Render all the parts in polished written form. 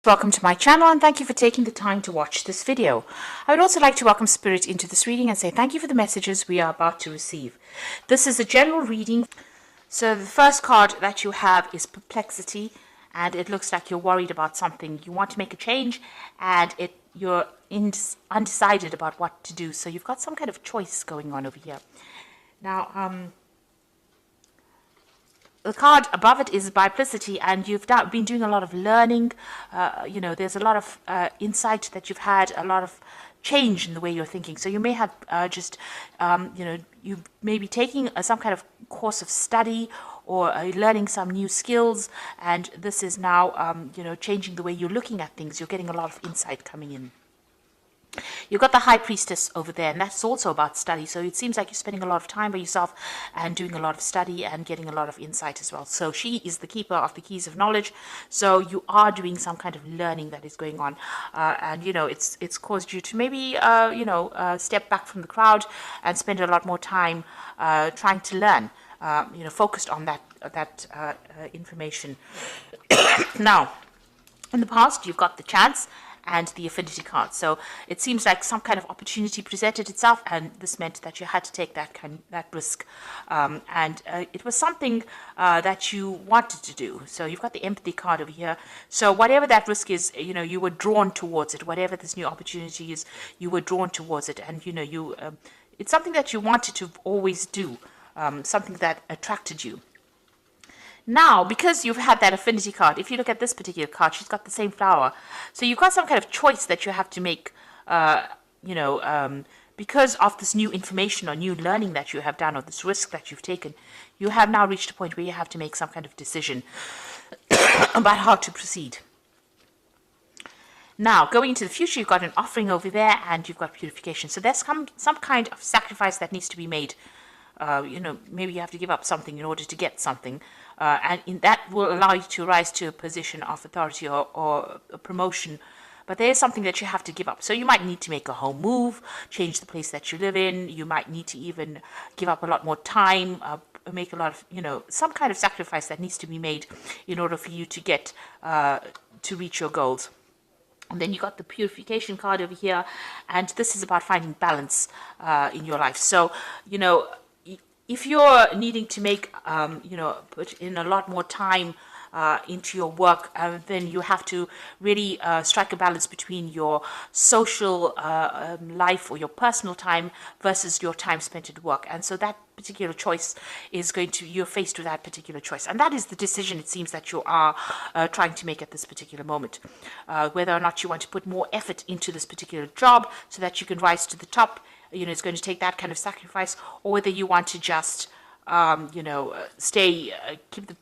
Welcome to my channel and thank you for taking the time to watch this video. I would also like to welcome Spirit into this reading and say thank you for the messages we are about to receive. This is a general reading. So the first card that you have is Perplexity, and it looks like you're worried about something. You want to make a change and you're undecided about what to do. So you've got some kind of choice going on over here. Now, the card above it is Biplicity, and you've been doing a lot of learning. There's a lot of insight that you've had, a lot of change in the way you're thinking. So you may have you may be taking some kind of course of study or learning some new skills, and this is now, changing the way you're looking at things. You're getting a lot of insight coming in. You've got the High Priestess over there, and that's also about study. So it seems like you're spending a lot of time by yourself and doing a lot of study and getting a lot of insight as well. So she is the keeper of the keys of knowledge. So you are doing some kind of learning that is going on. It's caused you to maybe, step back from the crowd and spend a lot more time trying to learn, focused on that information. Now, in the past, you've got the Chance and the Affinity card. So it seems like some kind of opportunity presented itself, and this meant that you had to take that risk. It was something that you wanted to do. So you've got the Empathy card over here. So whatever that risk is, you were drawn towards it. Whatever this new opportunity is, you were drawn towards it. And, it's something that you wanted to always do, something that attracted you. Now, because you've had that Affinity card, if you look at this particular card, she's got the same flower. So you've got some kind of choice that you have to make, because of this new information or new learning that you have done, or this risk that you've taken. You have now reached a point where you have to make some kind of decision about how to proceed. Now, going into the future, you've got an Offering over there, and you've got Purification. So there's some kind of sacrifice that needs to be made. Maybe you have to give up something in order to get something. That will allow you to rise to a position of authority or a promotion. But there is something that you have to give up. So you might need to make a home move, change the place that you live in. You might need to even give up a lot more time, make a lot of, some kind of sacrifice that needs to be made in order for you to get, to reach your goals. And then you got the Purification card over here. And this is about finding balance in your life. So, if you're needing to make, put in a lot more time into your work, then you have to really strike a balance between your social life or your personal time versus your time spent at work. And so that particular choice is you're faced with that particular choice. And that is the decision, it seems, that you are trying to make at this particular moment. Whether or not you want to put more effort into this particular job so that you can rise to the top. It's going to take that kind of sacrifice, or whether you want to just, keep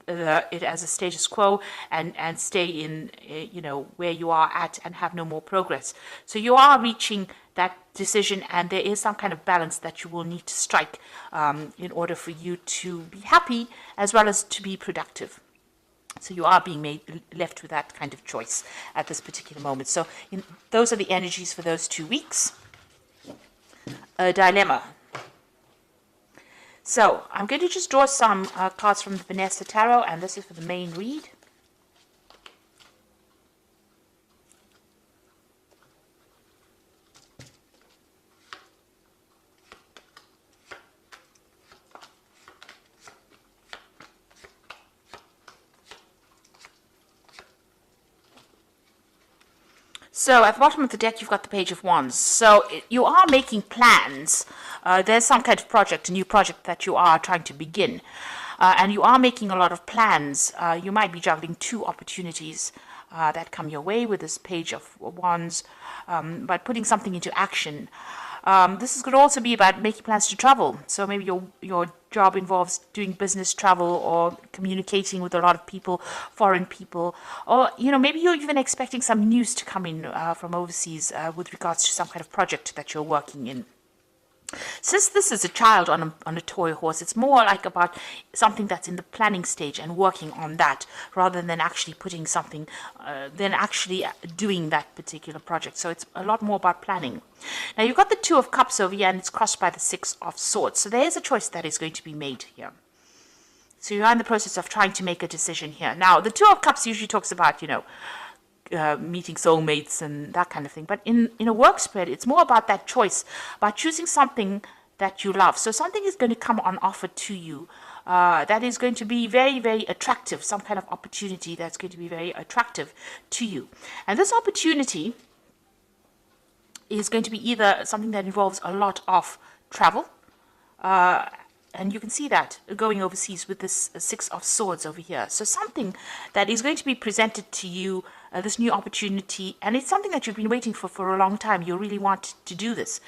it as a status quo and stay in, where you are at and have no more progress. So you are reaching that decision, and there is some kind of balance that you will need to strike in order for you to be happy as well as to be productive. So you are being left with that kind of choice at this particular moment. So those are the energies for those 2 weeks. A dilemma. So I'm going to just draw some cards from the Vanessa Tarot, and this is for the main read. So at the bottom of the deck, you've got the Page of Wands. So you are making plans. There's some kind of project, a new project that you are trying to begin. And you are making a lot of plans. You might be juggling 2 opportunities that come your way with this Page of Wands, but putting something into action. This could also be about making plans to travel. So maybe your job involves doing business travel or communicating with a lot of people, foreign people. Or, maybe you're even expecting some news to come in from overseas with regards to some kind of project that you're working in. Since this is a child on a toy horse, it's more like about something that's in the planning stage and working on that, rather than actually putting something, doing that particular project. So it's a lot more about planning. Now you've got the 2 of Cups over here, and it's crossed by the 6 of Swords. So there is a choice that is going to be made here. So you're in the process of trying to make a decision here. Now the 2 of Cups usually talks about, meeting soulmates and that kind of thing. But in a work spread, it's more about that choice, about choosing something that you love. So something is going to come on offer to you that is going to be very, very attractive, some kind of opportunity that's going to be very attractive to you. And this opportunity is going to be either something that involves a lot of travel, and you can see that going overseas with this Six of Swords over here. So something that is going to be presented to you, this new opportunity, and it's something that you've been waiting for a long time. You really want to do this.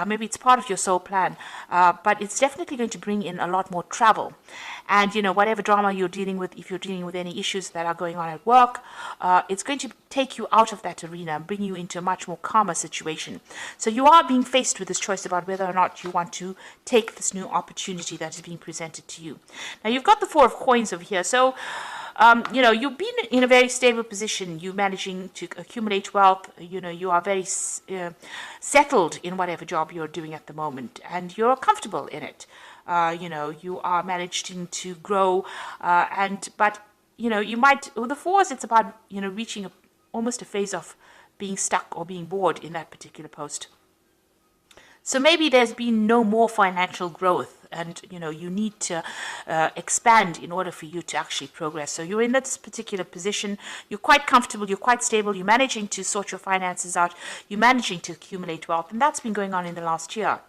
Maybe it's part of your soul plan, but it's definitely going to bring in a lot more travel. And, you know, whatever drama you're dealing with, if you're dealing with any issues that are going on at work, it's going to take you out of that arena and bring you into a much more calmer situation. So you are being faced with this choice about whether or not you want to take this new opportunity that is being presented to you. Now, you've got the Four of Coins over here. So, you know, you've been in a very stable position. You're managing to accumulate wealth. You know, you are very settled in whatever job you're doing at the moment, and you're comfortable in it. You know, you are managing to grow, but, you know, you might, with the fours, it's about, you know, reaching almost a phase of being stuck or being bored in that particular post. So maybe there's been no more financial growth, and, you know, you need to expand in order for you to actually progress. So you're in this particular position, you're quite comfortable, you're quite stable, you're managing to sort your finances out, you're managing to accumulate wealth, and that's been going on in the last year.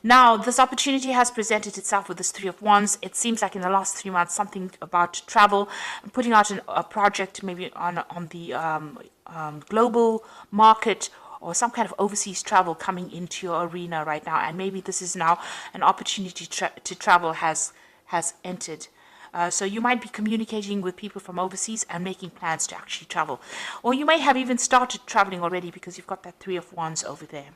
Now, this opportunity has presented itself with this Three of Wands. It seems like in the last 3 months, something about travel, putting out a project maybe on the global market, or some kind of overseas travel coming into your arena right now. And maybe this is now an opportunity to travel has entered. So you might be communicating with people from overseas and making plans to actually travel. Or you may have even started traveling already because you've got that Three of Wands over there.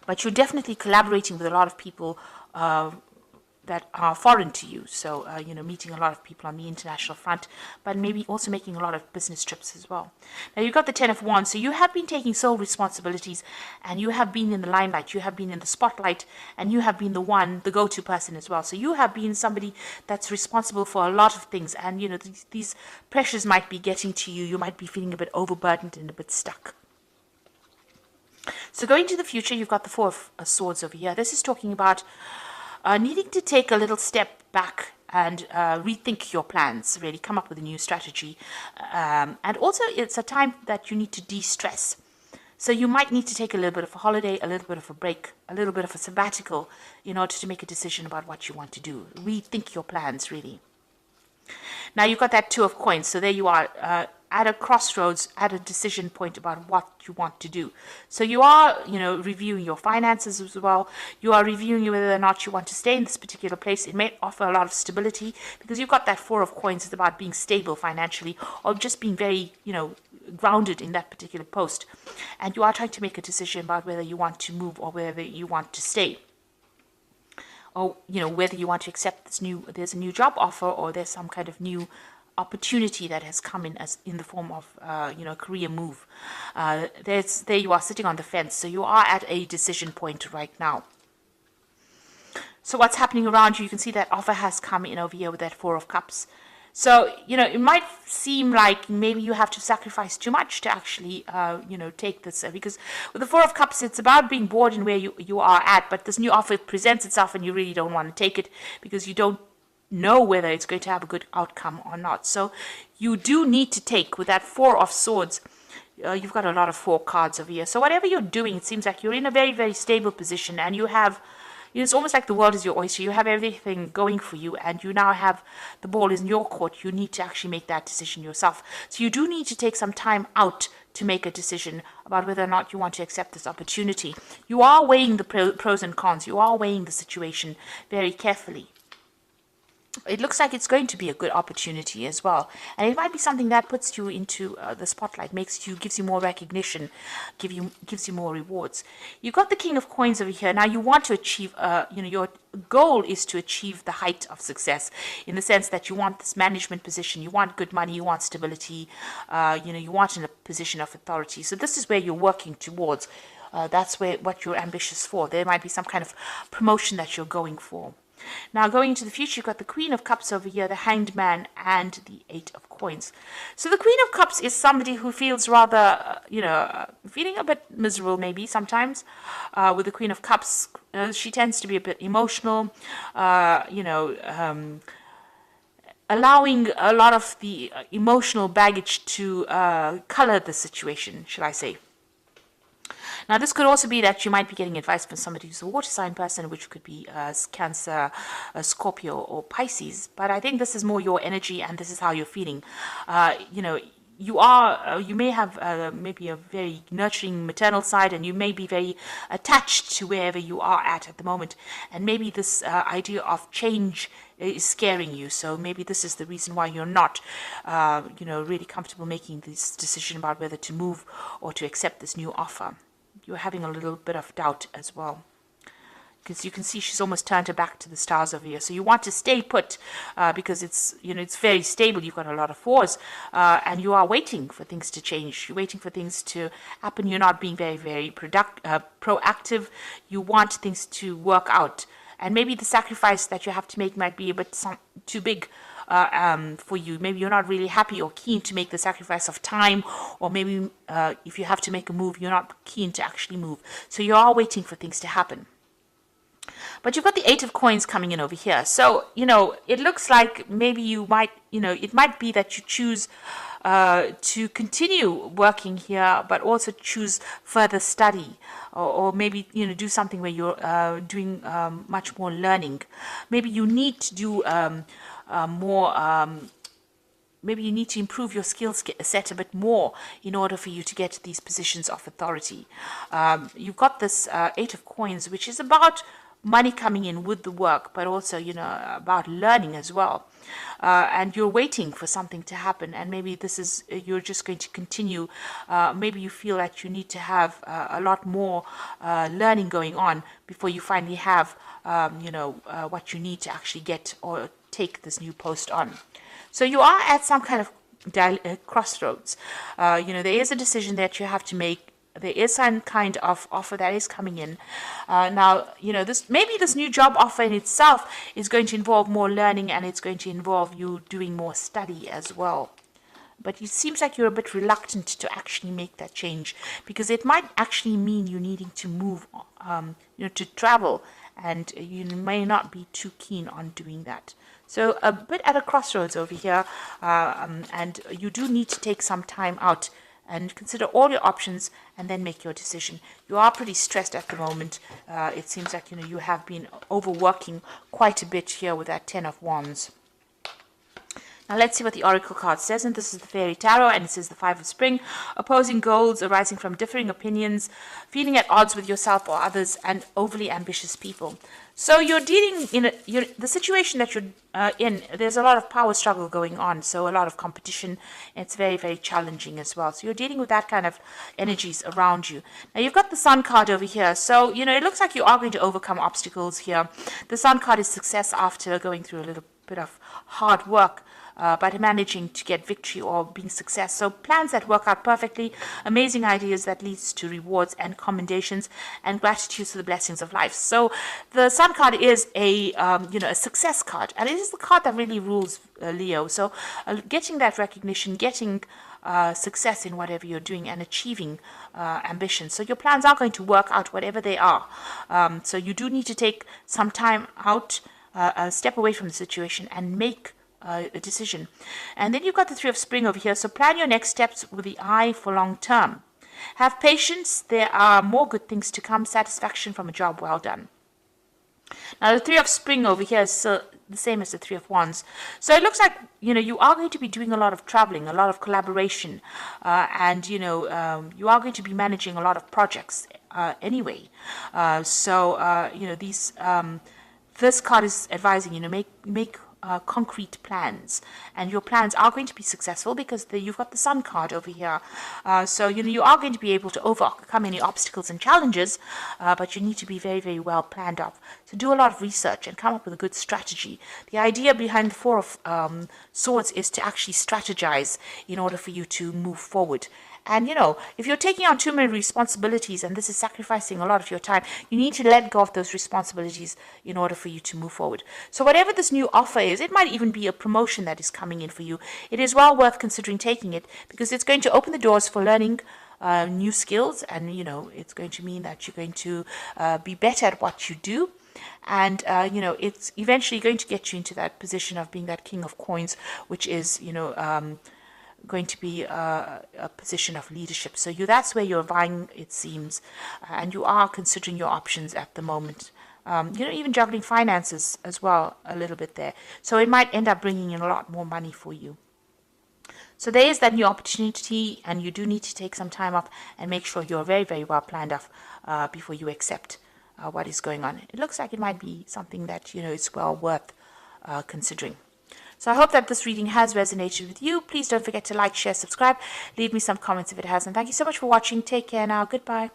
But you're definitely collaborating with a lot of people that are foreign to you. So, you know, meeting a lot of people on the international front, but maybe also making a lot of business trips as well. Now, you've got the Ten of Wands. So you have been taking sole responsibilities, and you have been in the limelight. You have been in the spotlight, and you have been the go-to person as well. So you have been somebody that's responsible for a lot of things. And, you know, these pressures might be getting to you. You might be feeling a bit overburdened and a bit stuck. So going to the future, you've got the Four of Swords over here. This is talking about needing to take a little step back and rethink your plans, really come up with a new strategy. And also, it's a time that you need to de-stress. So you might need to take a little bit of a holiday, a little bit of a break, a little bit of a sabbatical in order to make a decision about what you want to do. Rethink your plans, really. Now, you've got that Two of Coins. So there you are, at a crossroads, at a decision point about what you want to do. So you are, you know, reviewing your finances as well. You are reviewing whether or not you want to stay in this particular place. It may offer a lot of stability because you've got that Four of Coins. It's about being stable financially, or just being very, you know, grounded in that particular post. And you are trying to make a decision about whether you want to move or whether you want to stay. Or, you know, whether you want to accept there's a new job offer, or there's some kind of new opportunity that has come in as in the form of, you know, a career move. There you are sitting on the fence. So you are at a decision point right now. So what's happening around you? You can see that offer has come in over here with that Four of Cups. So, you know, it might seem like maybe you have to sacrifice too much to actually, you know, take this. Because with the Four of Cups, it's about being bored in where you are at. But this new offer presents itself and you really don't want to take it because you don't know whether it's going to have a good outcome or not. So you do need to take, with that Four of Swords, you've got a lot of 4 cards over here. So whatever you're doing, it seems like you're in a very, very stable position, and you have, you know, it's almost like the world is your oyster. You have everything going for you, and you now have the ball is in your court. You need to actually make that decision yourself. So you do need to take some time out to make a decision about whether or not you want to accept this opportunity. You are weighing the pros and cons. You are weighing the situation very carefully. It looks like it's going to be a good opportunity as well, and it might be something that puts you into the spotlight, gives you more recognition, gives you more rewards. You've got the King of Coins over here. Now you want to achieve, you know, your goal is to achieve the height of success, in the sense that you want this management position, you want good money, you want stability, you know, you want in a position of authority. So this is where you're working towards. That's what you're ambitious for. There might be some kind of promotion that you're going for. Now, going into the future, you've got the Queen of Cups over here, the Hanged Man, and the Eight of Coins. So the Queen of Cups is somebody who feels rather, feeling a bit miserable maybe sometimes. With the Queen of Cups, she tends to be a bit emotional, allowing a lot of the emotional baggage to color the situation, shall I say. Now, this could also be that you might be getting advice from somebody who's a water sign person, which could be Cancer, Scorpio, or Pisces. But I think this is more your energy, and this is how you're feeling. You may have maybe a very nurturing maternal side, and you may be very attached to wherever you are at the moment. And maybe this idea of change is scaring you. So maybe this is the reason why you're not, really comfortable making this decision about whether to move or to accept this new offer. You're having a little bit of doubt as well, because you can see she's almost turned her back to the stars over here. So you want to stay put because it's very stable. You've got a lot of fours, and you are waiting for things to change. You're waiting for things to happen. You're not being very, very proactive. You want things to work out, and maybe the sacrifice that you have to make might be a bit too big for you. Maybe you're not really happy or keen to make the sacrifice of time, or maybe if you have to make a move, you're not keen to actually move. So you are waiting for things to happen. But you've got the Eight of Coins coming in over here. So, it looks like maybe you might, it might be that you choose to continue working here, but also choose further study, or maybe, do something where you're doing much more learning. Maybe you need to do maybe you need to improve your skill set a bit more in order for you to get these positions of authority. You've got this Eight of Coins, which is about money coming in with the work, but also, about learning as well. And you're waiting for something to happen, and maybe you're just going to continue. Maybe you feel that you need to have a lot more learning going on before you finally have, what you need to actually get or take this new post on. So you are at some kind of crossroads. There is a decision that you have to make. There is some kind of offer that is coming in. Now, this new job offer in itself is going to involve more learning, and it's going to involve you doing more study as well. But it seems like you're a bit reluctant to actually make that change, because it might actually mean you needing to move, to travel, and you may not be too keen on doing that. So a bit at a crossroads over here, and you do need to take some time out and consider all your options and then make your decision. You are pretty stressed at the moment. It seems like, you have been overworking quite a bit here with that Ten of Wands. Now let's see what the Oracle card says, and this is the Fairy Tarot, and it says the Five of Spring, opposing goals arising from differing opinions, feeling at odds with yourself or others, and overly ambitious people. So you're dealing the situation that you're in. There's a lot of power struggle going on, so a lot of competition. It's very, very challenging as well. So you're dealing with that kind of energies around you. Now you've got the Sun card over here. So, it looks like you are going to overcome obstacles here. The Sun card is success after going through a little bit of hard work. But managing to get victory or being success. So plans that work out perfectly, amazing ideas that leads to rewards and commendations, and gratitude for the blessings of life. So the Sun card is a success card, and it is the card that really rules Leo. So getting that recognition, getting success in whatever you're doing, and achieving ambition. So your plans are going to work out whatever they are. So you do need to take some time out, step away from the situation, and make a decision. And then you've got the Three of Spring over here. So plan your next steps with the eye for long term. Have patience. There are more good things to come. Satisfaction from a job well done. Now the Three of Spring over here is the same as the Three of Wands. So it looks like, you are going to be doing a lot of traveling, a lot of collaboration, and, you are going to be managing a lot of projects anyway. This card is advising, make concrete plans, and your plans are going to be successful because you've got the Sun card over here. So you are going to be able to overcome any obstacles and challenges, but you need to be very, very well planned up. So do a lot of research and come up with a good strategy. The idea behind the Four of Swords is to actually strategize in order for you to move forward. And, if you're taking on too many responsibilities and this is sacrificing a lot of your time, you need to let go of those responsibilities in order for you to move forward. So whatever this new offer is, it might even be a promotion that is coming in for you. It is well worth considering taking it, because it's going to open the doors for learning new skills, and it's going to mean that you're going to be better at what you do. And it's eventually going to get you into that position of being that king of coins, which is going to be a position of leadership. So that's where you're vying, it seems, and you are considering your options at the moment. Even juggling finances as well a little bit there. So it might end up bringing in a lot more money for you. So there is that new opportunity, and you do need to take some time off and make sure you're very, very well planned off before you accept what is going on. It looks like it might be something that, is well worth considering. So I hope that this reading has resonated with you. Please don't forget to like, share, subscribe. Leave me some comments if it has. And thank you so much for watching. Take care now. Goodbye.